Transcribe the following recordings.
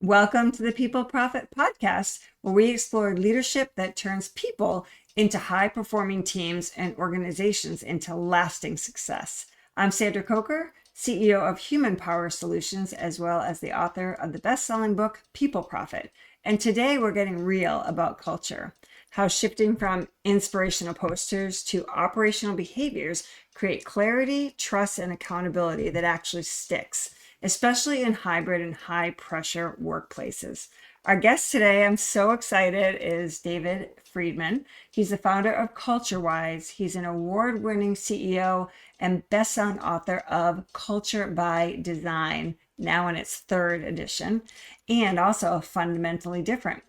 Welcome to the People Profit Podcast, where we explore leadership that turns people into high performing teams and organizations into lasting success. I'm Sandra Coker, CEO of Human Power Solutions, as well as the author of the best-selling book, People Profit. And today we're getting real about culture, how shifting from inspirational posters to operational behaviors create clarity, trust, and accountability that actually sticks, especially in hybrid and high pressure workplaces. Our guest today, I'm so excited, is David Friedman. He's the founder of CultureWise. He's an award-winning CEO and best-selling author of Culture by Design, now in its third edition, and also Fundamentally Different.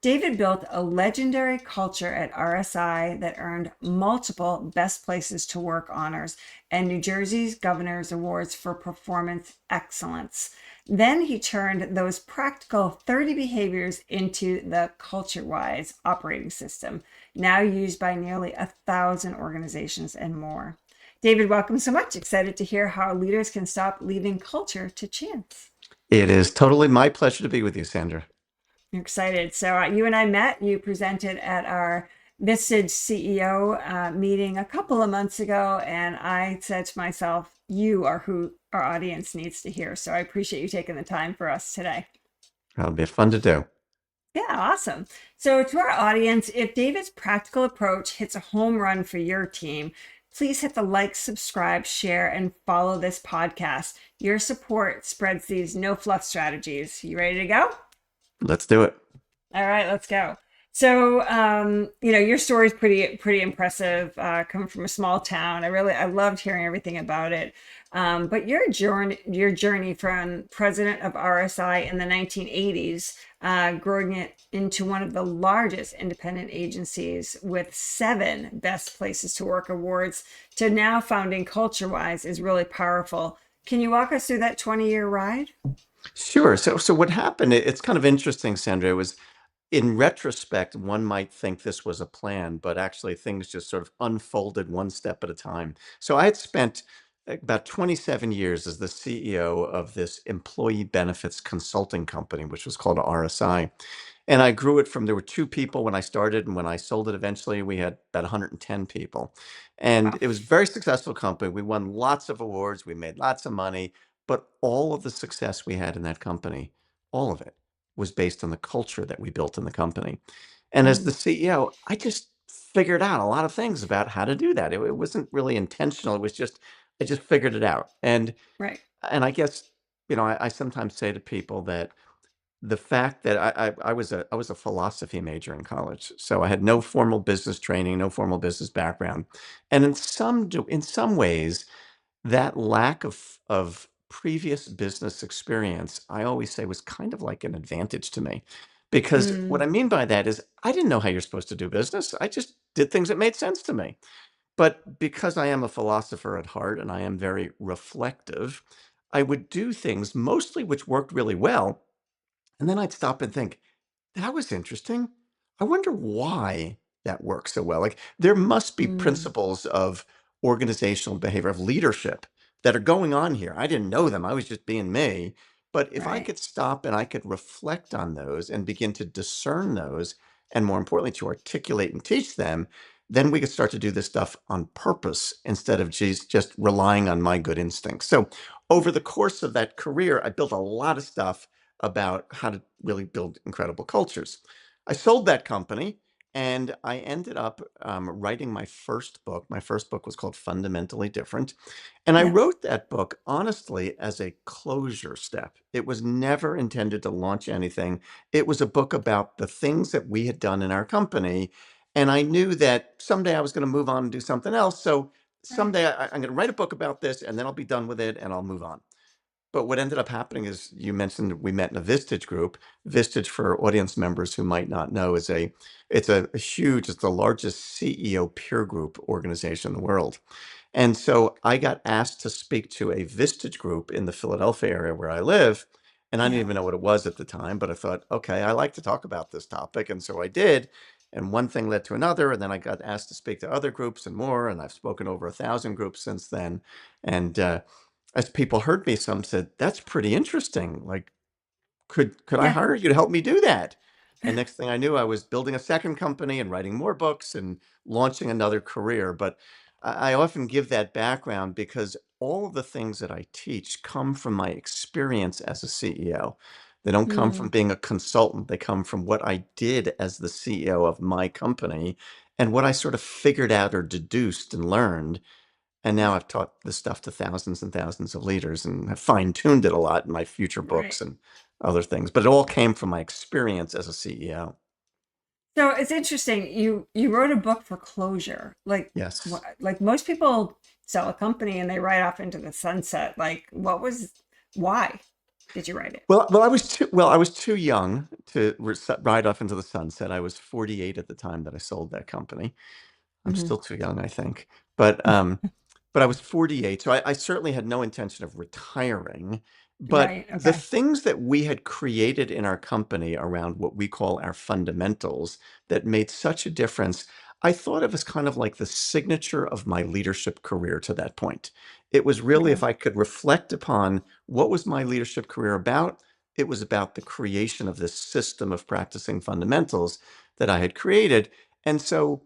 David built a legendary culture at RSI that earned multiple Best Places to Work honors and New Jersey's Governor's Awards for Performance Excellence. Then he turned those practical 30 behaviors into the CultureWise operating system, now used by nearly 1,000 organizations and more. David, welcome so much. Excited to hear how leaders can stop leaving culture to chance. It is totally my pleasure to be with you, Sandra. I'm excited. So you and I met. You presented at our Vistage CEO meeting a couple of months ago, and I said to myself, "You are who our audience needs to hear." So I appreciate you taking the time for us today. That'll be fun to do. Yeah, awesome. So to our audience, if David's practical approach hits a home run for your team, please hit the like, subscribe, share, and follow this podcast. Your support spreads these no fluff strategies. You ready to go? Let's do it. All right, let's go. So, your story is pretty impressive. Coming from a small town, I loved hearing everything about it. But your journey from president of RSI in the 1980s, growing it into one of the largest independent agencies with 7 Best Places to Work awards, to now founding CultureWise is really powerful. Can you walk us through that 20-year ride? Sure. So what happened, it's kind of interesting, Sandra. It was in retrospect, one might think this was a plan, but actually things just sort of unfolded one step at a time. So I had spent about 27 years as the CEO of this employee benefits consulting company, which was called RSI. And I grew it from there were 2 people when I started, and when I sold it eventually, we had about 110 people. And Wow. it was a very successful company. We won lots of awards, we made lots of money, but all of the success we had in that company, all of it was based on the culture that we built in the company. And as the Mm, CEO, I just figured out a lot of things about how to do that. It wasn't really intentional. It was just I just figured it out. right. And I guess, I sometimes say to people that the fact that I was a philosophy major in college, so I had no formal business training, no formal business background, and in some ways, that lack of previous business experience, I always say, was kind of like an advantage to me, because what Mm, I mean by that is I didn't know how you're supposed to do business. I just did things that made sense to me. But because I am a philosopher at heart and I am very reflective, I would do things mostly which worked really well, and then I'd stop and think, that was interesting. I wonder why that works so well. Like, there must be mm, principles of organizational behavior, of leadership that are going on here. I didn't know them. I was just being me. But if I right. could stop and I could reflect on those and begin to discern those, and more importantly, to articulate and teach them, then we could start to do this stuff on purpose instead of just relying on my good instincts. So over the course of that career, I built a lot of stuff about how to really build incredible cultures. I sold that company and I ended up writing my first book. My first book was called Fundamentally Different. And I Yeah. wrote that book honestly as a closure step. It was never intended to launch anything. It was a book about the things that we had done in our company. And I knew that someday I was going to move on and do something else. So Right. someday I'm going to write a book about this and then I'll be done with it and I'll move on. But what ended up happening is you mentioned we met in a Vistage group. Vistage, for audience members who might not know, it's a huge, it's the largest CEO peer group organization in the world. And so I got asked to speak to a Vistage group in the Philadelphia area where I live. And I didn't Yeah. even know what it was at the time, but I thought, okay, I like to talk about this topic. And so I did. And one thing led to another. And then I got asked to speak to other groups and more. And I've spoken over 1,000 groups since then. And as people heard me, some said, that's pretty interesting. Like, could I Yeah. hire you to help me do that? And next thing I knew, I was building a second company and writing more books and launching another career. But I often give that background because all of the things that I teach come from my experience as a CEO. They don't come from Mm, being a consultant. They come from what I did as the CEO of my company and what I sort of figured out or deduced and learned. And now I've taught this stuff to thousands and thousands of leaders and have fine-tuned it a lot in my future books right. and other things. But it all came from my experience as a CEO. So it's interesting. You wrote a book for closure. Yes. Like most people sell a company and they ride off into the sunset. Why did you write it? I was too young to ride off into the sunset. I was 48 at the time that I sold that company. I'm Hmm. still too young, I think. But I was 48, so I certainly had no intention of retiring. But Right. the Okay. things that we had created in our company around what we call our fundamentals that made such a difference, I thought of as kind of like the signature of my leadership career to that point. It was really, Okay. if I could reflect upon what was my leadership career about, it was about the creation of this system of practicing fundamentals that I had created. And so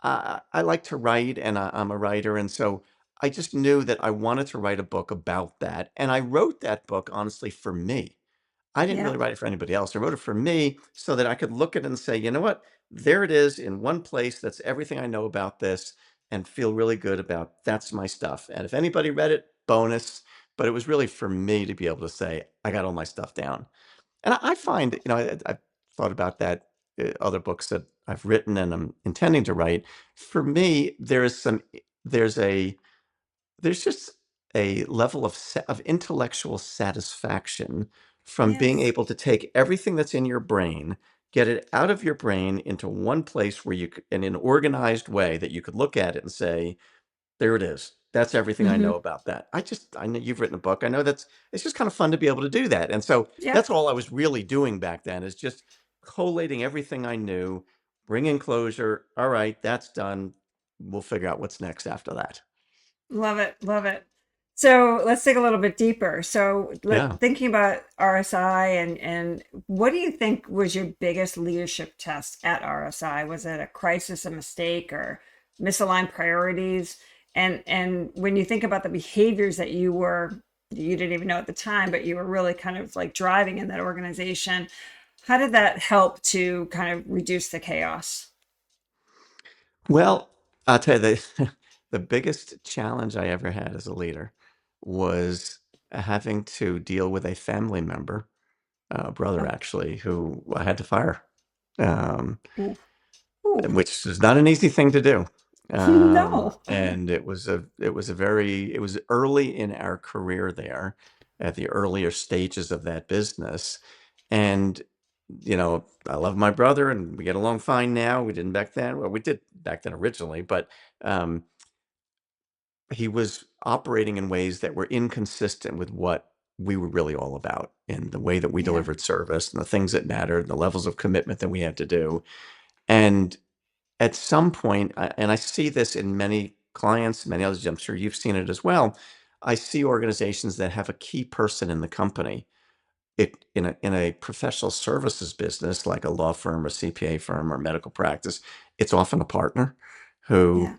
I like to write, and I'm a writer. And so I just knew that I wanted to write a book about that. And I wrote that book, honestly, for me. I didn't Yeah. really write it for anybody else. I wrote it for me so that I could look at it and say, you know what? There it is in one place. That's everything I know about this and feel really good about that's my stuff. And if anybody read it, bonus. But it was really for me to be able to say, I got all my stuff down. And I find, I've thought about that, other books that I've written and I'm intending to write. For me, there's a, there's just a level of intellectual satisfaction from being Yes. able to take everything that's in your brain, get it out of your brain into one place where in an organized way that you could look at it and say, there it is. That's everything I know Hmm. about that. I know you've written a book. I know it's just kind of fun to be able to do that. And so Yeah. that's all I was really doing back then is just collating everything I knew, bringing closure. All right, that's done. We'll figure out what's next after that. Love it. Love it. So let's dig a little bit deeper. Yeah. Thinking about RSI and what do you think was your biggest leadership test at RSI? Was it a crisis, a mistake, or misaligned priorities? And when you think about the behaviors that you didn't even know at the time, but you were really kind of like driving in that organization, how did that help to kind of reduce the chaos? Well, I'll tell you the biggest challenge I ever had as a leader was having to deal with a family member, a brother Oh, actually, who I had to fire. Um, ooh, ooh. which is not an easy thing to do. No. And it was early in our career there at the earlier stages of that business. And, I love my brother and we get along fine now. We didn't back then. Well, we did back then originally, but um, he was operating in ways that were inconsistent with what we were really all about in the way that we Yeah. delivered service and the things that mattered, the levels of commitment that we had to do. And at some point, and I see this in many clients, many others, I'm sure you've seen it as well. I see organizations that have a key person in the company. In a professional services business like a law firm or CPA firm or medical practice, it's often a partner who, Yeah.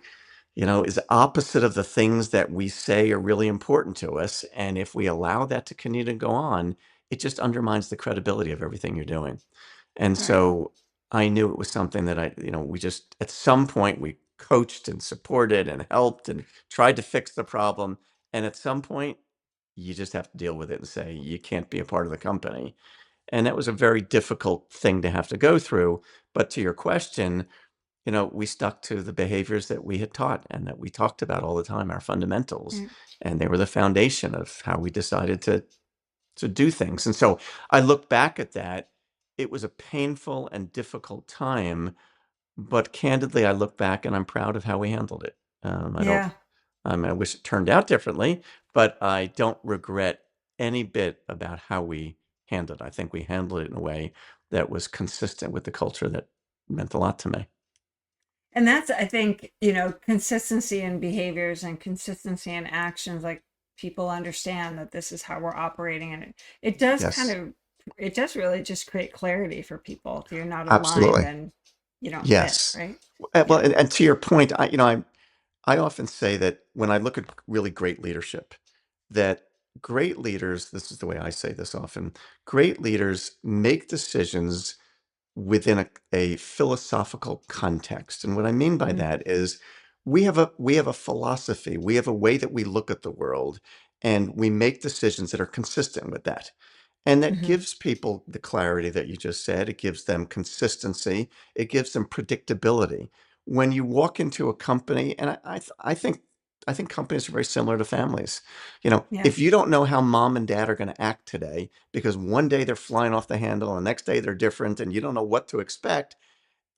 is opposite of the things that we say are really important to us. And if we allow that to continue to go on, it just undermines the credibility of everything you're doing. And Right. so I knew it was something that we just, at some point, we coached and supported and helped and tried to fix the problem. And at some point, you just have to deal with it and say, you can't be a part of the company. And that was a very difficult thing to have to go through. But to your question, we stuck to the behaviors that we had taught and that we talked about all the time, our fundamentals. Yeah. And they were the foundation of how we decided to do things. And so I look back at that. It was a painful and difficult time, but candidly, I look back and I'm proud of how we handled it. I don't, Yeah. I wish it turned out differently, but I don't regret any bit about how we handled it. I think we handled it in a way that was consistent with the culture that meant a lot to me. And that's, I think, consistency in behaviors and consistency in actions. Like people understand that this is how we're operating, and it does kind Yes. of It does really just create clarity for people. If you're not aligned, Absolutely. then you don't fit, Yes. right? Well, Yeah. and to your point, I often say that when I look at really great leadership, that great leaders, this is the way I say this often, great leaders make decisions within a philosophical context. And what I mean by Mm, that is we have a philosophy, we have a way that we look at the world, and we make decisions that are consistent with that. And that hmm. gives people the clarity that you just said. It gives them consistency. It gives them predictability. When you walk into a company, and I think companies are very similar to families. Yeah. If you don't know how mom and dad are going to act today, because one day they're flying off the handle, and the next day they're different, and you don't know what to expect,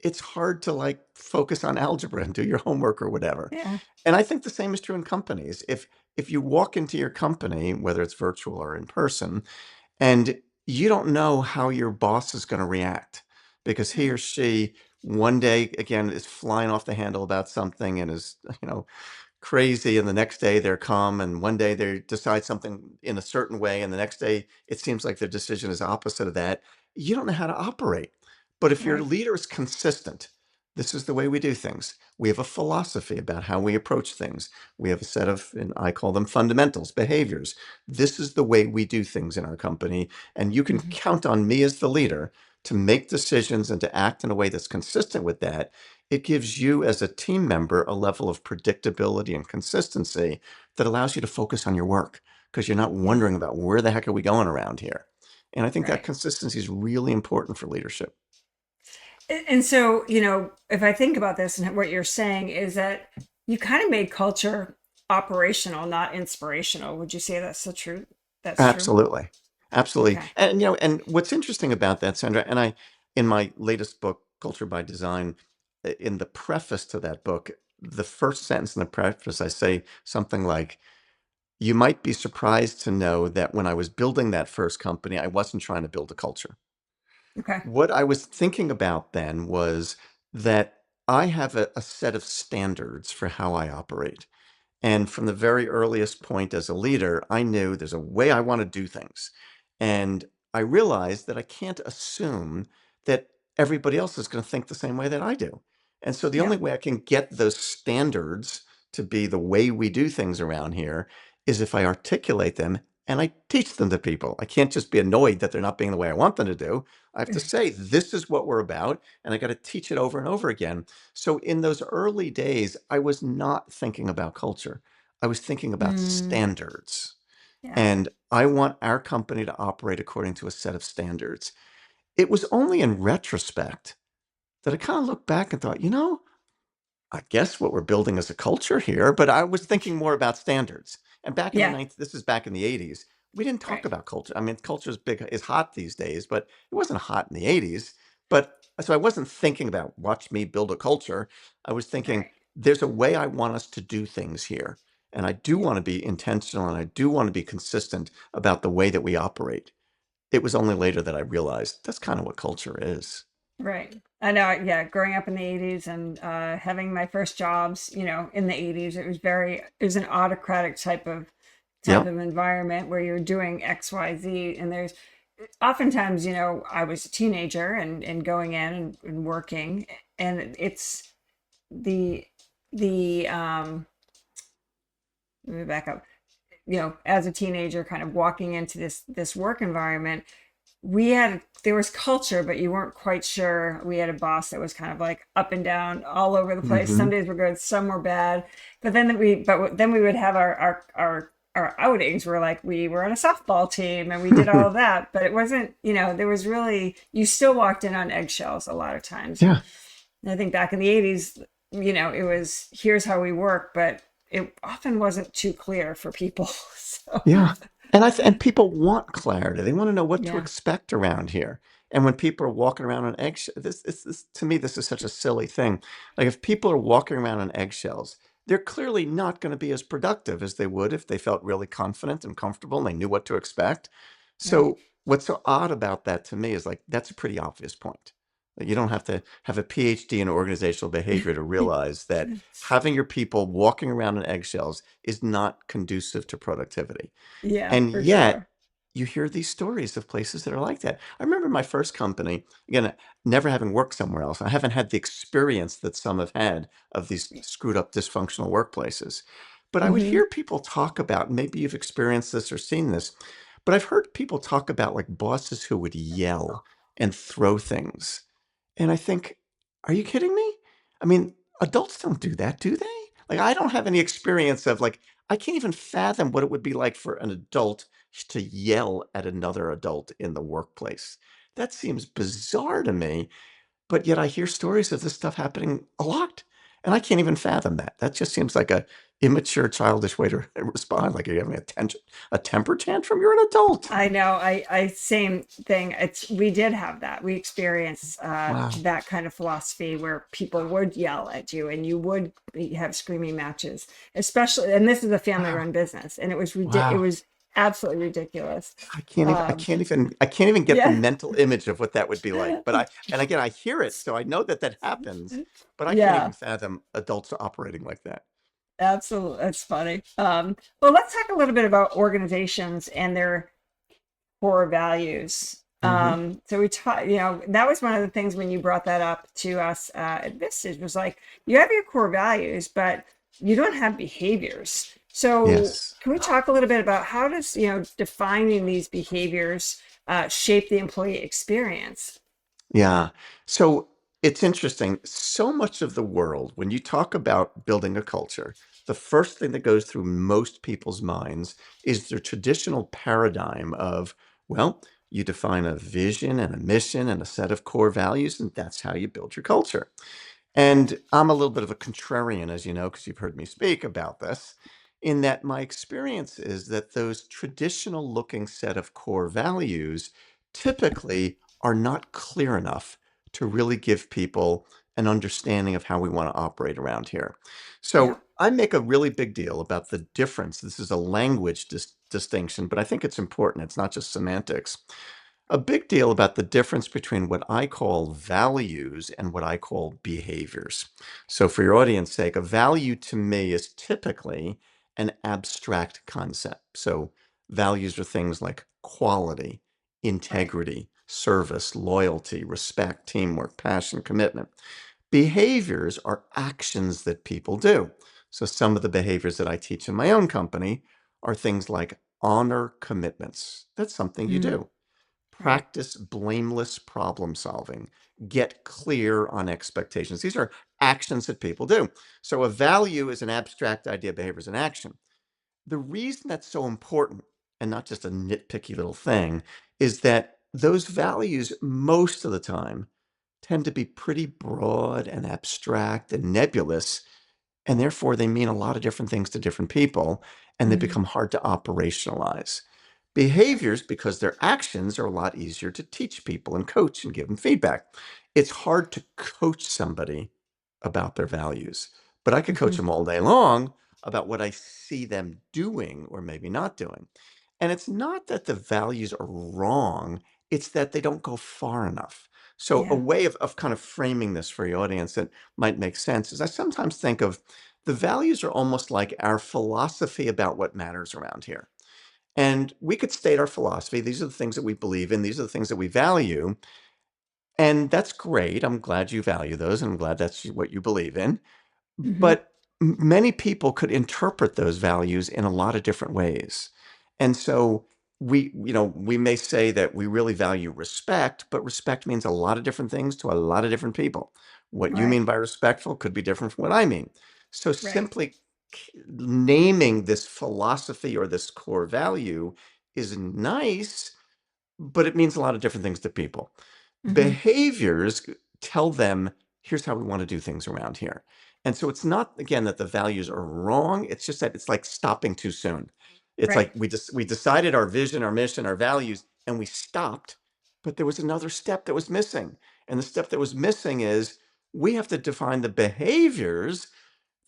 it's hard to like focus on algebra and do your homework or whatever. Yeah. And I think the same is true in companies. If you walk into your company, whether it's virtual or in person, and you don't know how your boss is going to react because he or Right. she one day again is flying off the handle about something and is, crazy, and the next day they're calm, and one day they decide something in a certain way, and the next day it seems like their decision is opposite of that. You don't know how to operate. But if your Right. leader is consistent, this is the way we do things. We have a philosophy about how we approach things. We have a set of, and I call them fundamentals, behaviors. This is the way we do things in our company, and you can Hmm. count on me as the leader to make decisions and to act in a way that's consistent with that. It gives you as a team member a level of predictability and consistency that allows you to focus on your work because you're not Yeah. wondering about where the heck are we going around here. And I think that Right. consistency is really important for leadership. And so, if I think about this and what you're saying is that you kind of made culture operational, not inspirational. Would you say that's so true? That's true. Absolutely. Absolutely. Okay. And what's interesting about that, Sandra, and in my latest book, Culture by Design, in the preface to that book, the first sentence in the preface, I say something like, you might be surprised to know that when I was building that first company, I wasn't trying to build a culture. Okay. What I was thinking about then was that I have a set of standards for how I operate. And from the very earliest point as a leader, I knew there's a way I want to do things. And I realized that I can't assume that everybody else is going to think the same way that I do. And so the only Yeah. way I can get those standards to be the way we do things around here is if I articulate them and I teach them to people. I can't just be annoyed that they're not being the way I want them to do. I have to say, this is what we're about, and I got to teach it over and over again. So in those early days, I was not thinking about culture. I was thinking about Mm, standards. yeah. And I want our company to operate according to a set of standards. It was only in retrospect that I kind of looked back and thought, I guess what we're building is a culture here, but I was thinking more about standards. And back in the Yeah. ninth, this is back in the 80s, we didn't talk Right. about culture. I mean, culture is hot these days, but it wasn't hot in the 80s. But so I wasn't thinking about watch me build a culture. I was thinking Right. there's a way I want us to do things here. And I do Yeah. want to be intentional and I do want to be consistent about the way that we operate. It was only later that I realized that's kind of what culture is. Right. I know. Yeah. Growing up in the 80s and having my first jobs, in the 80s, it was an autocratic type Yep. of environment where you're doing X, Y, Z. And there's oftentimes, I was a teenager and going in and working, and it's the, let me back up, as a teenager, kind of walking into this work environment, there was culture, but you weren't quite sure. We had a boss that was kind of like up and down all over the place. Hmm. Some days were good, some were bad. But then we would have our outings where like we were on a softball team and we did all of that, but it wasn't, there was really, you still walked in on eggshells a lot of times. And Yeah. I think back in the 80s, it was, here's how we work, but it often wasn't too clear for people. So Yeah. And people want clarity. They want to know what to yeah. expect around here. And when people are walking around on eggshells, this to me, this is such a silly thing. Like if people are walking around on eggshells, they're clearly not going to be as productive as they would if they felt really confident and comfortable and they knew what to expect. Right. So what's so odd about that to me is like that's a pretty obvious point. Like, you don't have to have a PhD in organizational behavior to realize that having your people walking around on eggshells is not conducive to productivity. Yeah, And for yet, sure. you hear these stories of places that are like that. I remember my first company, again, never having worked somewhere else. I haven't had the experience that some have had of these screwed up, dysfunctional workplaces. But I would Mm-hmm. hear people talk about, maybe you've experienced this or seen this, but I've heard people talk about like bosses who would yell and throw things. And I think, are you kidding me? I mean, adults don't do that, do they? Like, I don't have any experience of like, I can't even fathom what it would be like for an adult to yell at another adult in the workplace. That seems bizarre to me, but yet I hear stories of this stuff happening a lot. And I can't even fathom that. That just seems like a immature, childish way to respond. Like you're having a temper tantrum. You're an adult. I know. I same thing. We did have that. We experienced Wow. that kind of philosophy where people would yell at you and you would have screaming matches, especially. And this is a Wow. family-run business, and it Wow. was absolutely ridiculous. Um, I can't even get the yeah, mental image of what that would be like. And again, I hear it, so I know that that happens, but I can't even yeah, fathom adults operating like that. absolutely. That's funny. Well, let's talk a little bit about organizations and their core values. Hmm. So we taught, that was one of the things when you brought that up to us at this stage was like, you have your core values, but you don't have behaviors. So Yes. can we talk a little bit about how does, defining these behaviors shape the employee experience? Yeah. So it's interesting. So much of the world, when you talk about building a culture, the first thing that goes through most people's minds is the traditional paradigm of, well, you define a vision and a mission and a set of core values, and that's how you build your culture. And I'm a little bit of a contrarian, as you know, because you've heard me speak about this, in that my experience is that those traditional looking set of core values typically are not clear enough to really give people an understanding of how we want to operate around here. Yeah. So I make a really big deal about the difference. This is a language distinction, but I think it's important. It's not just semantics, a big deal about the difference between what I call values and what I call behaviors. So, for your audience sake, a value to me is typically an abstract concept. So, values are things like quality, Right. integrity, service, loyalty, respect, teamwork, passion, commitment. Behaviors are actions that people do. So, some of the behaviors that I teach in my own company are things like honor commitments. That's something you Mm, do. right. Practice blameless problem solving. Get clear on expectations. These are actions that people do. So a value is an abstract idea, behavior is an action. The reason that's so important, and not just a nitpicky little thing, is that those values most of the time tend to be pretty broad and abstract and nebulous, and therefore they mean a lot of different things to different people, and they Mhm. become hard to operationalize. Behaviors, because their actions are a lot easier to teach people and coach and give them feedback. It's hard to coach somebody about their values, but I could coach Mhm. them all day long about what I see them doing or maybe not doing. And it's not that the values are wrong, it's that they don't go far enough. So, a Yeah. way of kind of framing this for your audience that might make sense is I sometimes think of the values are almost like our philosophy about what matters around here. And we could state our philosophy. These are the things that we believe in. These are the things that we value. And that's great. I'm glad you value those. And I'm glad that's what you believe in. Mhm. But many people could interpret those values in a lot of different ways. And so we may say that we really value respect, but respect means a lot of different things to a lot of different people. What you Right. mean by respectful could be different from what I mean. So Right. simply naming this philosophy or this core value is nice, but it means a lot of different things to people. Mhm. Behaviors tell them, here's how we want to do things around here. And so it's not, again, that the values are wrong. It's just that it's like stopping too soon. It's Right. like we decided our vision, our mission, our values, and we stopped, but there was another step that was missing. And the step that was missing is we have to define the behaviors,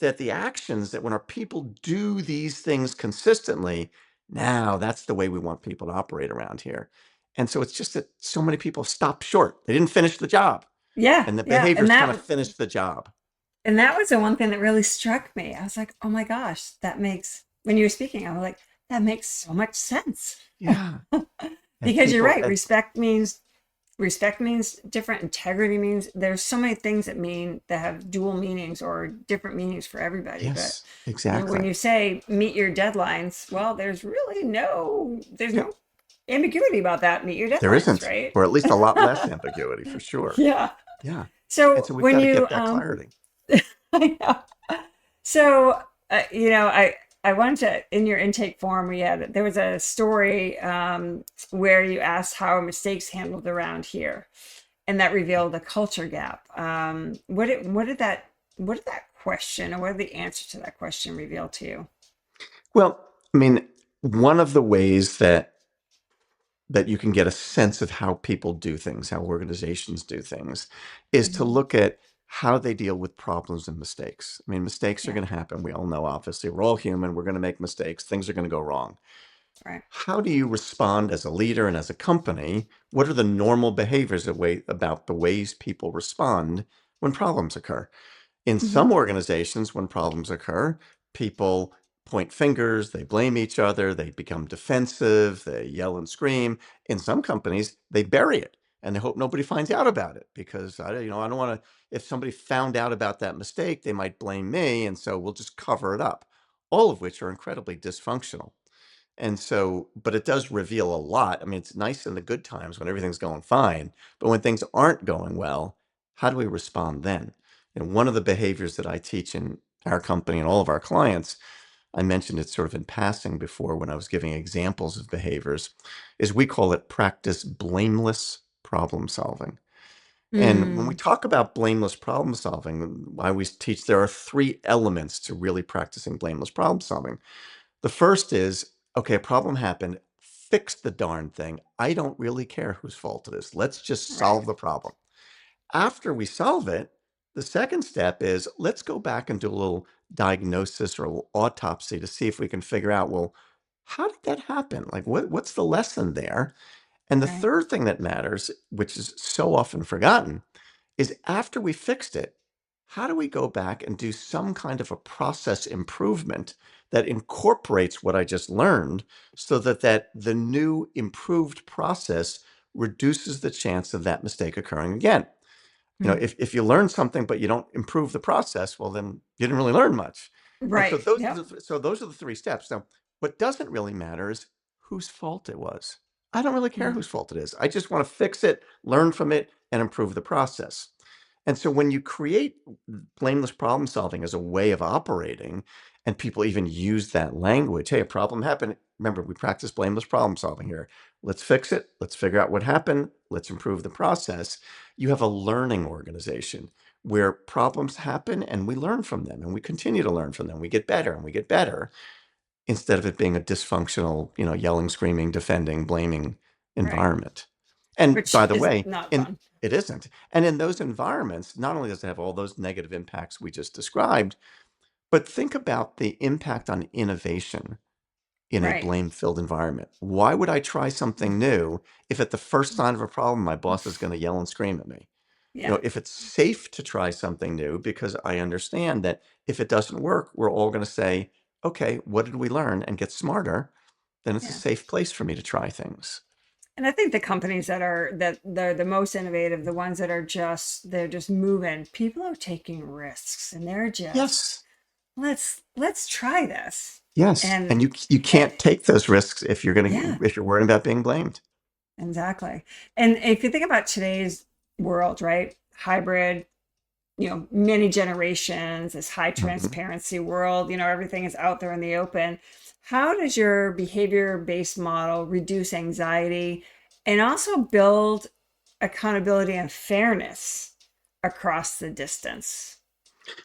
that the actions, that when our people do these things consistently, now that's the way we want people to operate around here. And so it's just that so many people stop short. They didn't finish the job, Yeah. and the Yeah. behaviors kind of finish the job. And that was the one thing that really struck me. I was like, oh my gosh, that makes, when you were speaking, I was like, That makes so much sense. Yeah. And Because you're people, right. Respect means different. Integrity means there's so many things that have dual meanings or different meanings for everybody. But yes, exactly. when you say meet your deadlines, well, there's Yeah, no ambiguity about that. Meet your there deadlines, isn't, right? or at least a lot less ambiguity for sure. Yeah. Yeah. And So so we've when got to you get that clarity. I know. So, I wanted to, in your intake form, there was a story where you asked how are mistakes handled around here, and that revealed a culture gap. What did that question, or what did the answer to that question reveal to you? Well, I mean, one of the ways that you can get a sense of how people do things, how organizations do things, is to Hmm. look at how they deal with problems and mistakes. I mean, mistakes are Yeah. going to happen. We all know, obviously, we're all human. We're going to make mistakes. Things are going to go wrong. Right. How do you respond as a leader and as a company? What are the normal behaviors about the ways people respond when problems occur? In Hmm. some organizations, when problems occur, people point fingers, they blame each other, they become defensive, they yell and scream. In some companies, they bury it and they hope nobody finds out about it because I don't want to. If somebody found out about that mistake, they might blame me, and so we'll just cover it up. All of which are incredibly dysfunctional. And so, but it does reveal a lot. I mean, it's nice in the good times when everything's going fine, but when things aren't going well, how do we respond then? And one of the behaviors that I teach in our company and all of our clients, I mentioned it sort of in passing before when I was giving examples of behaviors, is we call it practice blameless problem solving. And when we Mm, talk about blameless problem solving, I always teach there are three elements to really practicing blameless problem solving. The first is, okay, a problem happened. Fix the darn thing. I don't really care whose fault it is. Let's just right. solve the problem. After we solve it, the second step is let's go back and do a little diagnosis or a little autopsy to see if we can figure out, well, how did that happen? Like, what's the lesson there? And the Right. third thing that matters, which is so often forgotten, is after we fixed it, how do we go back and do some kind of a process improvement that incorporates what I just learned so that the new improved process reduces the chance of that mistake occurring again? Mm, If you learn something but you don't improve the process, well, then you didn't really learn much. And so right. Yep. those are the three steps. Now, what doesn't really matter is whose fault it was. I don't really care Yeah. whose fault it is. I just want to fix it, learn from it, and improve the process. And so when you create blameless problem solving as a way of operating, and people even use that language, hey, a problem happened. Remember, we practice blameless problem solving here. Let's fix it. Let's figure out what happened. Let's improve the process. You have a learning organization where problems happen and we learn from them and we continue to learn from them. We get better and we get better instead of it being a dysfunctional, yelling, screaming, defending, blaming Right. environment. And Which by the is way, not in fun. it isn't. And in those environments, not only does it have all those negative impacts we just described, but think about the impact on innovation in a Right. blame-filled environment. Why would I try something new if at the first sign of a problem, my boss is going to yell and scream at me? Yeah. If it's safe to try something new, because I understand that if it doesn't work, we're all going to say, okay, what did we learn and get smarter? Then it's a Yeah. safe place for me to try things. And I think the companies that they're the most innovative, the ones that they're just moving, people are taking risks and they're just Yes. let's try this. Yes. And, And you and can't take those risks yeah, if you're worried about being blamed. exactly. And if you think about today's world, right? Hybrid, many generations, this high Mhm. transparency world, everything is out there in the open. How does your behavior based model reduce anxiety and also build accountability and fairness across the distance?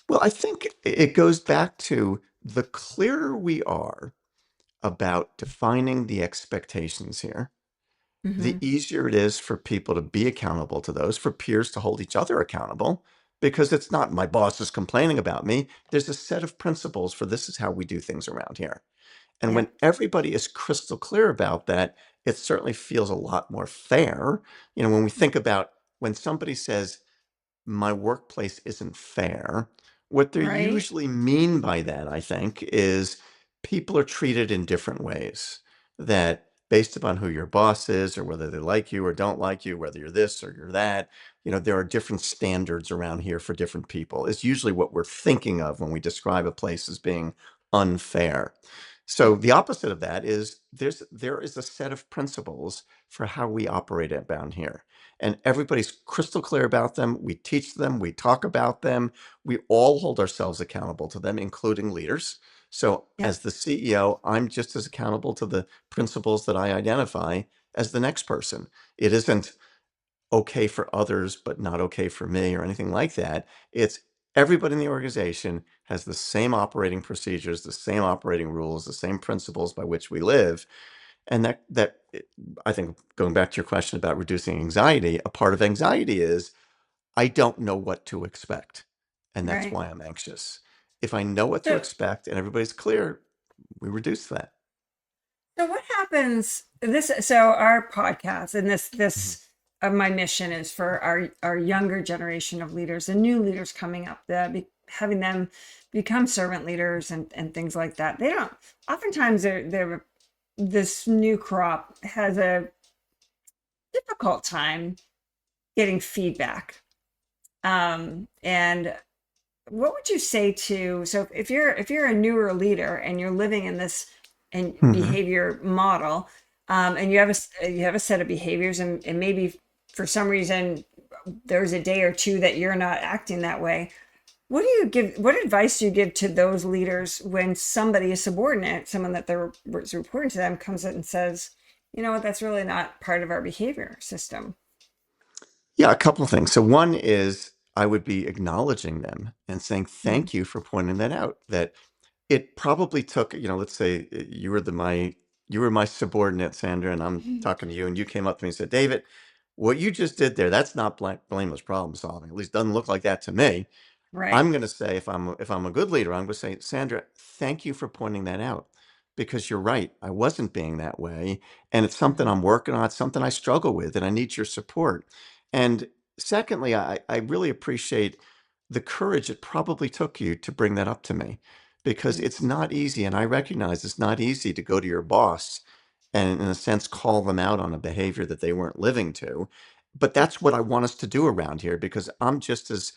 Well, I think it goes back to the clearer we are about defining the expectations here, the Hmm. easier it is for people to be accountable to those, for peers to hold each other accountable, because it's not my boss is complaining about me. There's a set of principles for this is how we do things around here. And when Yep. everybody is crystal clear about that, it certainly feels a lot more fair. When we think about when somebody says, my workplace isn't fair, what they Right. usually mean by that, I think, is people are treated in different ways, that based upon who your boss is or whether they like you or don't like you, whether you're this or you're that, there are different standards around here for different people. It's usually what we're thinking of when we describe a place as being unfair. So the opposite of that is there is a set of principles for how we operate down here. And everybody's crystal clear about them. We teach them, we talk about them, we all hold ourselves accountable to them, including leaders. So Yep. as the CEO, I'm just as accountable to the principles that I identify as the next person. It isn't okay for others, but not okay for me or anything like that. It's everybody in the organization has the same operating procedures, the same operating rules, the same principles by which we live. And I think, going back to your question about reducing anxiety, a part of anxiety is I don't know what to expect. And that's Right. why I'm anxious. If I know what to So, expect and everybody's clear, we reduce that. so what happens so our podcast and Mhm. this of my mission is for our younger generation of leaders and new leaders coming up, having them become servant leaders and things like that. They don't oftentimes they're this new crop has a difficult time getting feedback. And what would you say to, so if you're a newer leader and you're living in this and Mhm. behavior model, and you have a set of behaviors, and maybe for some reason there's a day or two that you're not acting that way, what advice do you give to those leaders when somebody is subordinate, someone that they're reporting to them, comes in and says, you know what, that's really not part of our behavior system. Yeah, a couple of things. So one is I would be acknowledging them and saying Mm, thank you for pointing that out. That it probably took, let's say you were my subordinate, Sandra, and I'm talking to you, and you came up to me and said, David, what you just did there, that's not blameless problem solving. At least doesn't look like that to me. right. I'm going to say, if I'm a good leader, I'm going to say, Sandra, thank you for pointing that out, because you're right. I wasn't being that way, and it's something Mhm. I'm working on. It's something I struggle with, and I need your support. And secondly, I really appreciate the courage it probably took you to bring that up to me, because Mm, it's not easy, and I recognize it's not easy to go to your boss and, in a sense, call them out on a behavior that they weren't living to. But that's what I want us to do around here, because I'm just as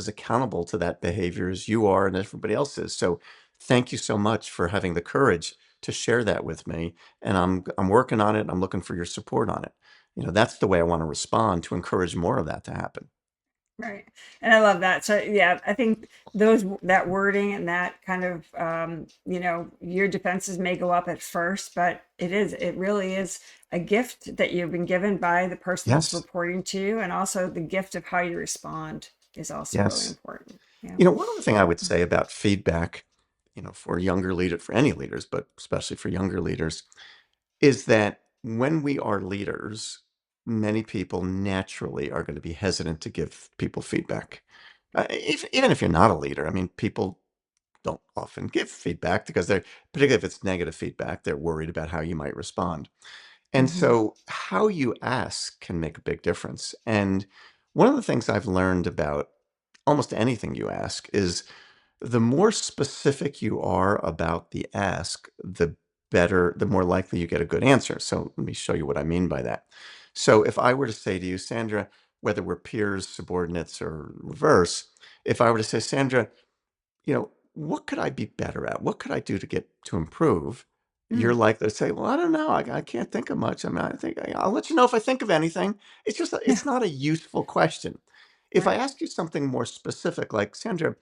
accountable to that behavior as you are and everybody else is. So thank you so much for having the courage to share that with me. And I'm working on it. I'm looking for your support on it. That's the way I want to respond to encourage more of that to happen. right. And I love that. So yeah, I think that wording and that kind of your defenses may go up at first, but it really is a gift that you've been given by the person that's Yes. reporting to you, and also the gift of how you respond is also really Yes. important. Yeah. One other thing I would say about feedback, for younger leaders, for any leaders, but especially for younger leaders, is that when we are leaders, many people naturally are going to be hesitant to give people feedback. Even if you're not a leader, I mean, people don't often give feedback because particularly if it's negative feedback, they're worried about how you might respond. And Hmm. so how you ask can make a big difference. And one of the things I've learned about almost anything you ask is the more specific you are about the ask, the better, the more likely you get a good answer. So let me show you what I mean by that. So if I were to say to you, Sandra, whether we're peers, subordinates, or reverse, if I were to say, Sandra, what could I be better at? What could I do to improve? You're Mm, likely to say, well, I don't know. I can't think of much. I mean, I think I'll let you know if I think of anything. yeah. It's not a useful question. If I Right. ask you something more specific, like, Sandra,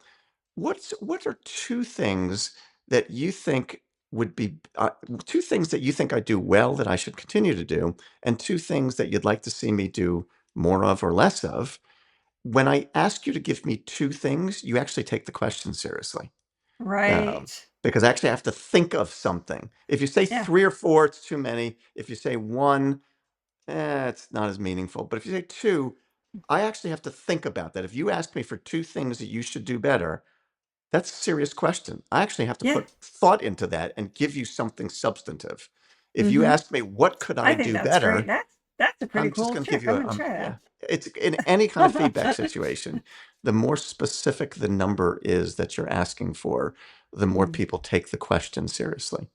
what are two things that you think would be two things that you think I do well that I should continue to do, and two things that you'd like to see me do more of or less of? When I ask you to give me two things, you actually take the question seriously, um, Right. because I actually have to think of something. If you say Yeah. three or four, it's too many. If you say one, it's not as meaningful. But if you say two, I actually have to think about that. If you ask me for two things that you should do better, that's a serious question. I actually have to Yeah. put thought into that and give you something substantive. If you Hmm. ask me, what could I I think do that's great. better? That's a pretty I'm just cool going to give trick. you I'm a, gonna yeah, try it's in any kind of feedback that. situation, the more specific the number is that you're asking for, the more Mm, people take the question seriously.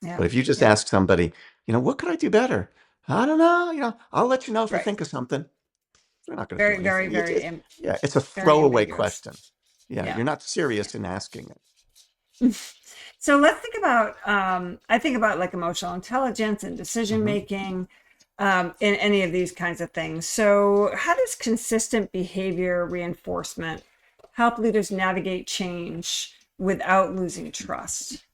yeah, But if you just yeah, ask somebody, what could I do better? I don't know, I'll let you know if I right. think of something. They're not going to do Very, very, anything. very, Yeah, it's a very throwaway ambiguous. question. Yeah, Yeah. you're not serious in asking it. So let's think about, I think about like emotional intelligence and decision Hmm. making in any of these kinds of things. So, how does consistent behavior reinforcement help leaders navigate change without losing trust?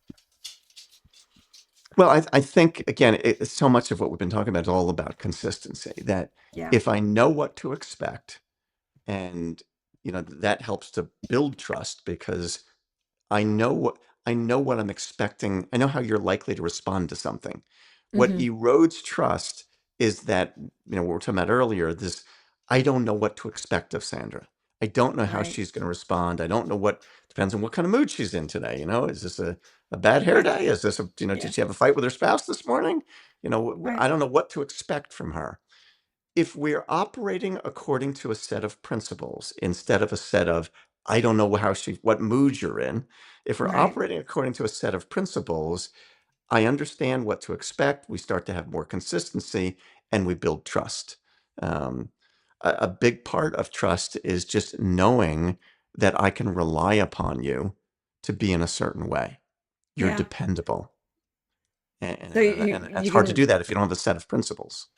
Well, I think, again, so much of what we've been talking about is all about consistency, that Yeah. if I know what to expect, and that helps to build trust because I know what I'm expecting. I know how you're likely to respond to something. What Hmm. erodes trust is that, what we were talking about earlier, this I don't know what to expect of Sandra. I don't know how Right. she's going to respond. I don't know depends on what kind of mood she's in today. Is this a bad hair Right. day? Is this Yeah. did she have a fight with her spouse this morning? Right. I don't know what to expect from her. If we're operating according to a set of principles instead of a set of, I don't know what mood you're in, if we're Right. operating according to a set of principles, I understand what to expect. We start to have more consistency and we build trust. Um, a big part of trust is just knowing that I can rely upon you to be in a certain way. You're Yeah. dependable. And, So and, and it's you hard to can, do that if you don't have a set of principles.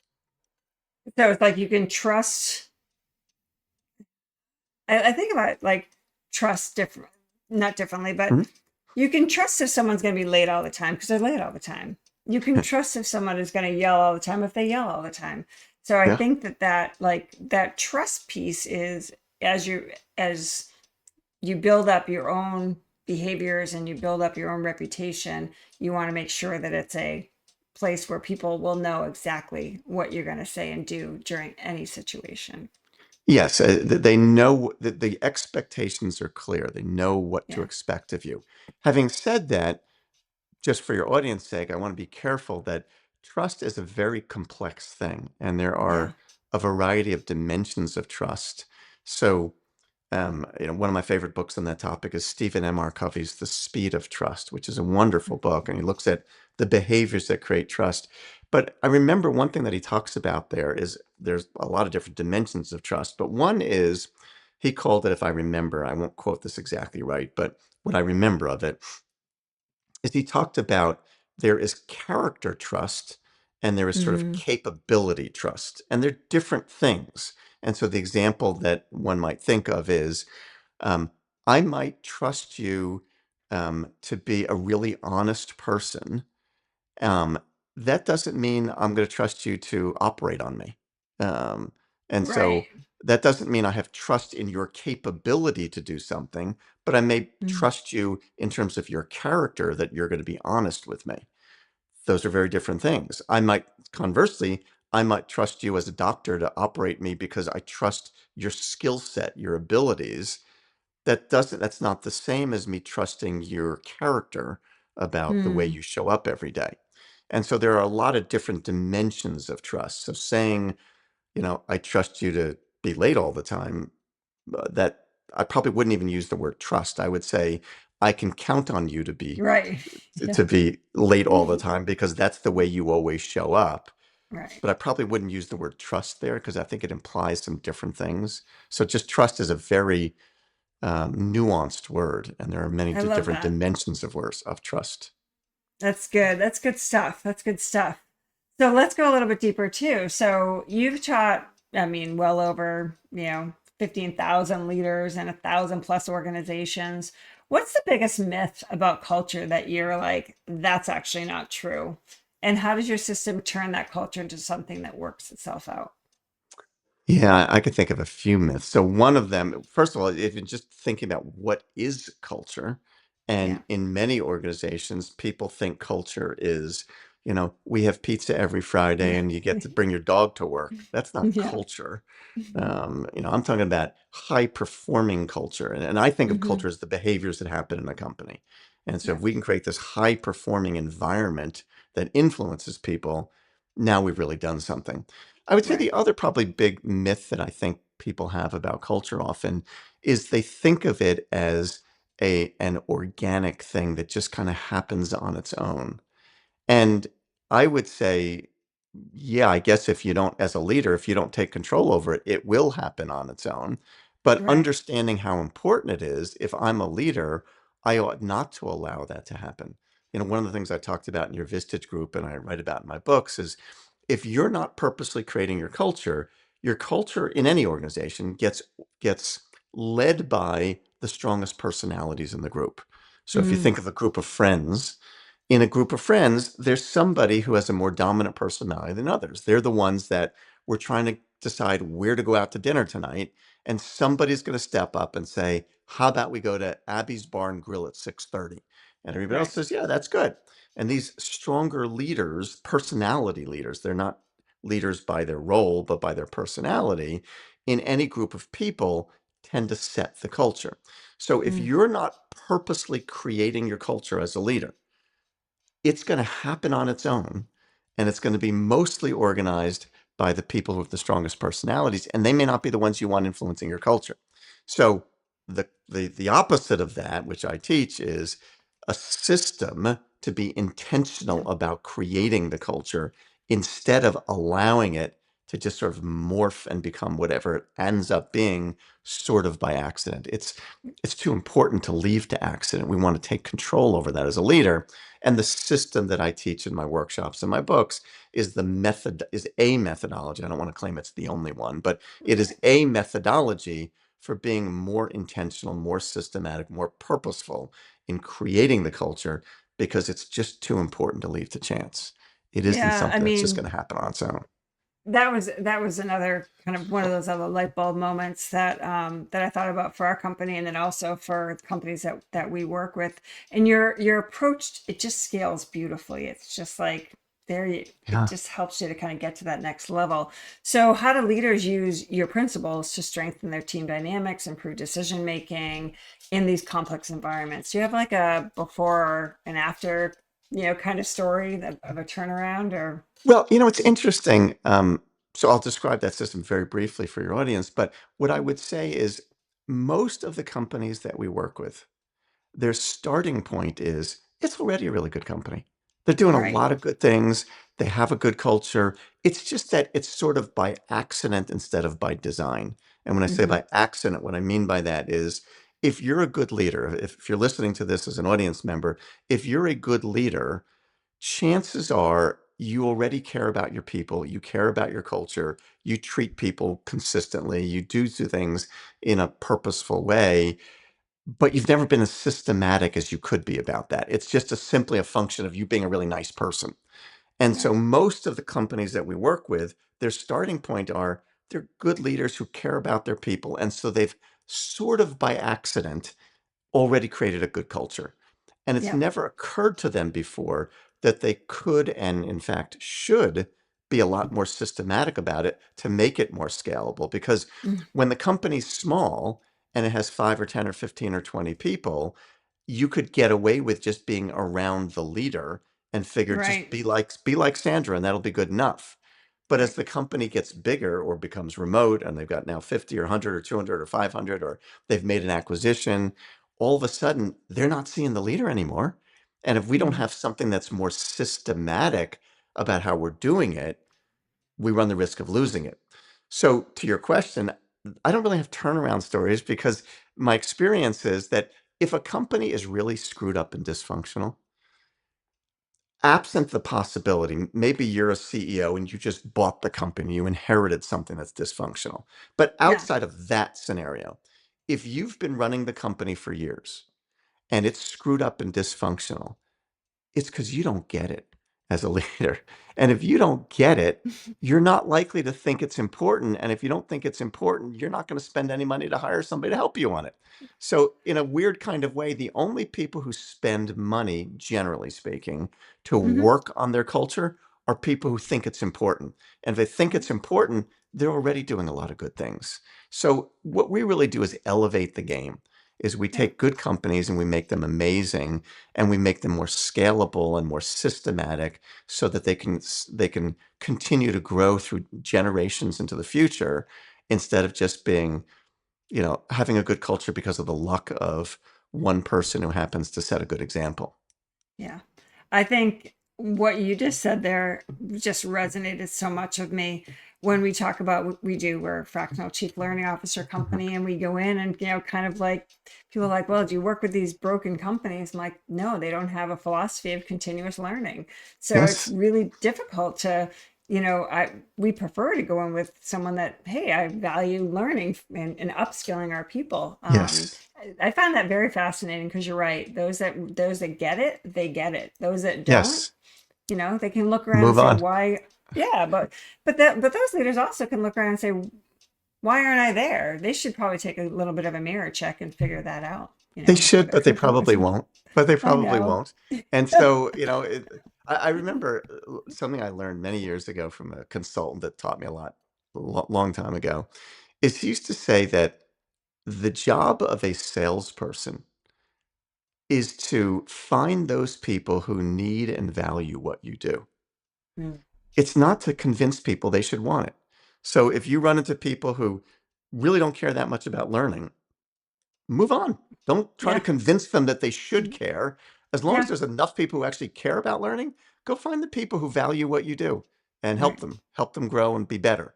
so it's like you can trust. I think about like trust different, not differently, but Mhm. you can trust if someone's going to be late all the time because they're late all the time. You can trust if someone is going to yell all the time if they yell all the time. So I Yeah. think that trust piece is as you build up your own behaviors and you build up your own reputation, you want to make sure that it's a place where people will know exactly what you're going to say and do during any situation. Yes, they know that the expectations are clear. They know what to Yeah. expect of you. Having said that, just for your audience sake, I want to be careful that trust is a very complex thing, and there Yeah. are a variety of dimensions of trust. So, one of my favorite books on that topic is Stephen M. R. Covey's The Speed of Trust, which is a wonderful book, and he looks at the behaviors that create trust. But I remember one thing that he talks about there is there's a lot of different dimensions of trust, but one is he called it, if I remember, I won't quote this exactly right, but what I remember of it is he talked about there is character trust and there is sort of Hmm. capability trust, and they're different things. And so the example that one might think of is um, I might trust you to be a really honest person. um, that doesn't mean I'm going to trust you to operate on me. Um, and Right. so that doesn't mean I have trust in your capability to do something, but I may Mhm. trust you in terms of your character that you're going to be honest with me. Those are very different things. Conversely, I might trust you as a doctor to operate me because I trust your skill set, your abilities. That's not the same as me trusting your character about the way Hmm. you show up every day. And so there are a lot of different dimensions of trust. So saying, I trust you to be late all the time, that I probably wouldn't even use the word trust. I would say I can count on you to be Right. Yeah. to be late all the time because that's the way you always show up. Right. But I probably wouldn't use the word trust there because I think it implies some different things. So just trust is a very nuanced word, and there are many I love different that. dimensions of words of trust. That's good. That's good stuff. That's good stuff. So let's go a little bit deeper too. So you've taught, I mean, well over, 15,000 leaders and 1,000 plus organizations. What's the biggest myth about culture that you're like, that's actually not true? And how does your system turn that culture into something that works itself out? Yeah, I could think of a few myths. So one of them, first of all, if you're just thinking about what is culture, Yeah. and in many organizations, people think culture is, we have pizza every Friday Yeah. and you get to bring your dog to work. That's not Yeah. culture. I'm talking about high performing culture. And I think of Hmm. culture as the behaviors that happen in a company. And so Yeah. if we can create this high performing environment that influences people, now we've really done something. I would say Right. the other probably big myth that I think people have about culture often is they think of it as an organic thing that just kind of happens on its own. And I would say, yeah, I guess if you don't, as a leader, if you don't take control over it, it will happen on its own. But Right. understanding how important it is, if I'm a leader, I ought not to allow that to happen. One of the things I talked about in your Vistage group and I write about in my books is if you're not purposely creating your culture in any organization gets led by the strongest personalities in the group. So if you Mm, think of a group of friends, in a group of friends, there's somebody who has a more dominant personality than others. They're the ones that we're trying to decide where to go out to dinner tonight, and somebody's going to step up and say, "How about we go to Abby's Bar and Grill at 6:30?" And everybody else right. says, "Yeah, that's good." And these stronger leaders, personality leaders, they're not leaders by their role, but by their personality, in any group of people tend to set the culture. So if Mm, you're not purposely creating your culture as a leader, it's going to happen on its own, and it's going to be mostly organized by the people with the strongest personalities, and they may not be the ones you want influencing your culture. So the opposite of that, which I teach, is a system to be yeah. intentional about creating the culture instead of allowing it to just sort of morph and become whatever it ends up being sort of by accident. It's too important to leave to accident. We want to take control over that as a leader. And the system that I teach in my workshops and my books is a methodology. I don't want to claim it's the only one, but it is Right. a methodology for being more intentional, more systematic, more purposeful in creating the culture because it's just too important to leave to chance. It isn't Yeah. I something that's just mean, going to happen on its own. that was another kind of one of those other light bulb moments that I thought about for our company, and then also for the companies that we work with. And your approach, it just scales beautifully. It's just like it Yeah. just helps you to kind of get to that next level. So how do leaders use your principles to strengthen their team dynamics, improve decision making in these complex environments? Do you have like a before and after, kind of story of a turnaround or? Well, it's interesting. So I'll describe that system very briefly for your audience. But what I would say is most of the companies that we work with, their starting point is it's already a really good company. They're doing a Right. lot of good things. They have a good culture. It's just that it's sort of by accident instead of by design. And when I say Hmm. by accident, what I mean by that is if you're a good leader, if you're listening to this as an audience member, if you're a good leader, chances are you already care about your people, you care about your culture, you treat people consistently, you do things in a purposeful way, but you've never been as systematic as you could be about that. It's just simply a function of you being a really nice person. And so Right. most of the companies that we work with, their starting point are they're good leaders who care about their people. And so they've sort of by accident already created a good culture. And it's Yep. never occurred to them before that they could and, in fact, should be a lot more systematic about it to make it more scalable. Because Mm, when the company's small and it has 5 or 10 or 15 or 20 people, you could get away with just being around the leader and figure just right. be like Sandra and that'll be good enough. But as Right. the company gets bigger or becomes remote and they've got now 50 or 100 or 200 or 500 or they've made an acquisition, all of a sudden they're not seeing the leader anymore. And if we don't Mm, have something that's more systematic about how we're doing it, we run the risk of losing it. So, to your question, I don't really have turnaround stories because my experience is that if a company is really screwed up and dysfunctional, absent the possibility, maybe you're a CEO and you just bought the company, you inherited something that's dysfunctional. But yeah. outside of that scenario, if you've been running the company for years and it's screwed up and dysfunctional, it's because you don't get it as a leader. And if you don't get it, you're not likely to think it's important. And if you don't think it's important, you're not going to spend any money to hire somebody to help you on it. So, in a weird kind of way, the only people who spend money, generally speaking, to Hmm. work on their culture are people who think it's important. And if they think it's important, they're already doing a lot of good things. So, what we really do is elevate the game. is we Yeah. take good companies and we make them amazing, and we make them more scalable and more systematic so that they can continue to grow through generations into the future, instead of just being, having a good culture because of the luck of one person who happens to set a good example. Yeah. I think what you just said there just resonated so much with me. When we talk about what we do, we're a fractional chief learning officer Mhm. company, and we go in and, kind of like people are like, well, do you work with these broken companies? I'm like, no, they don't have a philosophy of continuous learning. So it's Yes. really difficult to, we prefer to go in with someone that, hey, I value learning and upskilling our people. Yes. I find that very fascinating because you're right. Those that get it, they get it. Those that don't, Yes. they can look around and Move say, on. why? Yeah, but those leaders also can look around and say, why aren't I there? They should probably take a little bit of a mirror check and figure that out. They should, but they Whatever. probably won't. But they I probably know. won't. And so, I remember something I learned many years ago from a consultant that taught me a lot, long time ago, is he used to say that the job of a salesperson is to find those people who need and value what you do. Mm, It's not to convince people they should want it. So if you run into people who really don't care that much about learning, move on. Don't try to yeah. convince them that they should care. As long as Yeah. there's enough people who actually care about learning, go find the people who value what you do and Right. help them grow and be better.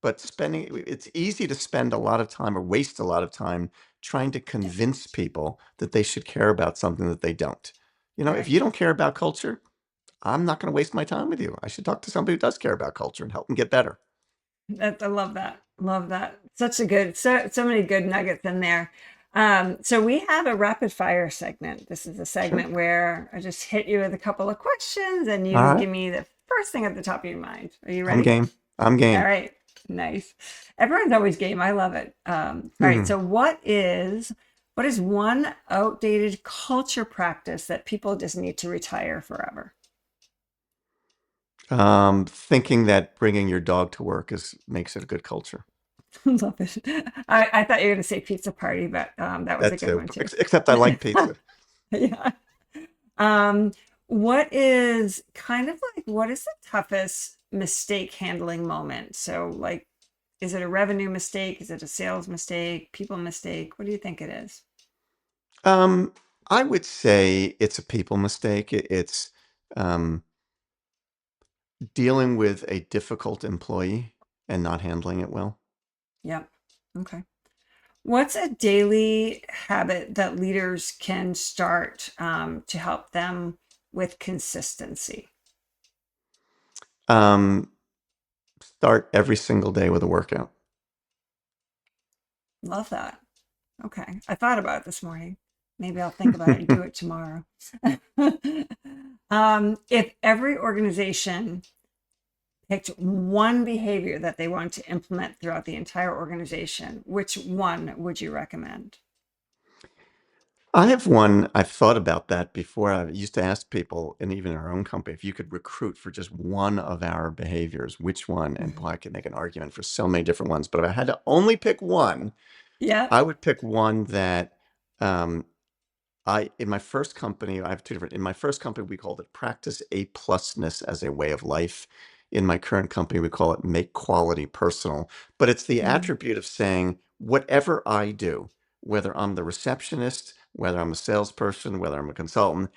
But it's easy to spend a lot of time or waste a lot of time trying to Yeah. convince people that they should care about something that they don't. If Right. you don't care about culture, I'm not going to waste my time with you. I should talk to somebody who does care about culture and help them get better. I love that. Love that. Such a good, so many good nuggets in there. So we have a rapid fire segment. This is a Sure. segment where I just hit you with a couple of questions and All you right. give me the first thing at the top of your mind. Are you I'm ready? game. I'm All game. right. Nice. Everyone's always game. I love it. All right. Hmm. So what is one outdated culture practice that people just need to retire forever? Thinking that bringing your dog to work is makes it a good culture. Love it. I thought you were going to say pizza party, but that was a That good too. one too. Except I like pizza. Yeah. Um, what is the toughest mistake handling moment? So, like, is it a revenue mistake? Is it a sales mistake? People mistake? What do you think it is? Um, I would say it's a people mistake. It's um, dealing with a difficult employee and not handling it well. Yeah. Okay. What's a daily habit that leaders can start to help them with consistency? Um, Start every single day with a workout. Love that. Okay. I thought about it this morning. Maybe I'll think about it and do it tomorrow. If every organization picked one behavior that they want to implement throughout the entire organization, which one would you recommend? I have one. I've thought about that before. I used to ask people, and even our own company, if you could recruit for just one of our behaviors, which one? And boy, I could make an argument for so many different ones. But if I had to only pick one, Yeah. I would pick one that um, in my first company, I have two different. In my first company, we called it practice A plusness as a way of life. In my current company, we call it make quality personal. But it's the Mm, attribute of saying, whatever I do, whether I'm the receptionist, whether I'm a salesperson, whether I'm a consultant,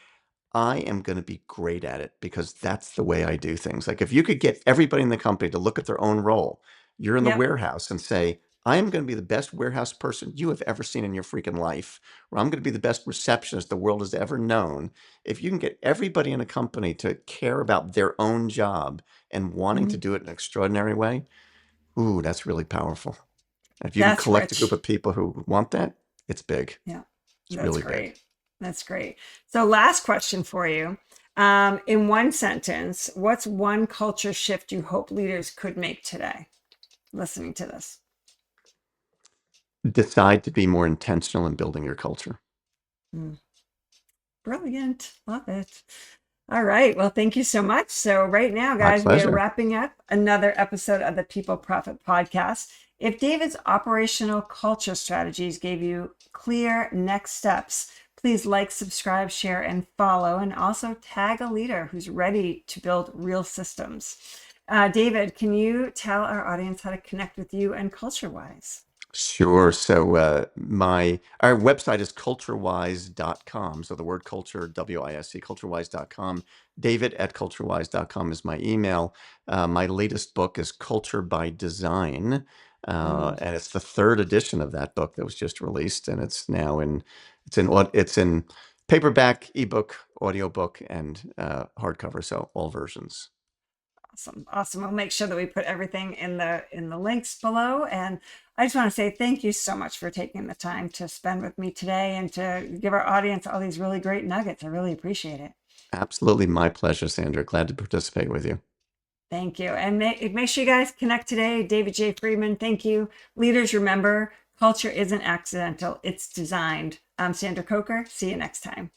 I am going to be great at it because that's the way I do things. Like if you could get everybody in the company to look at their own role, you're in the yep. warehouse and say, I am going to be the best warehouse person you have ever seen in your freaking life, or I'm going to be the best receptionist the world has ever known. If you can get everybody in a company to care about their own job and wanting to Mhm. do it in an extraordinary way, ooh, that's really powerful. And if you can That's collect a group rich. of people who want that, it's big. Yeah. It's That's really big. great. That's great. So, last question for you. In one sentence, what's one culture shift you hope leaders could make today listening to this? Decide to be more intentional in building your culture. Mm, brilliant. Love it. All right. Well, thank you so much. So, right now, My guys, we are pleasure. wrapping up another episode of the People Profit Podcast. If David's operational culture strategies gave you clear next steps, please like, subscribe, share, and follow, and also tag a leader who's ready to build real systems. David, can you tell our audience how to connect with you and CultureWise? Sure. So our website is culturewise.com. So the word culture, WISE, culturewise.com. David at culturewise.com is my email. My latest book is Culture by Design. And it's the third edition of that book that was just released, and it's in paperback, ebook, audiobook, and hardcover. So all versions. Awesome. We'll make sure that we put everything in the links below. And I just want to say thank you so much for taking the time to spend with me today and to give our audience all these really great nuggets. I really appreciate it. Absolutely my pleasure, Sandra. Glad to participate with you. Thank you. And make sure you guys connect today. David J. Friedman, thank you. Leaders, remember, culture isn't accidental, it's designed. I'm Sandra Coker. See you next time.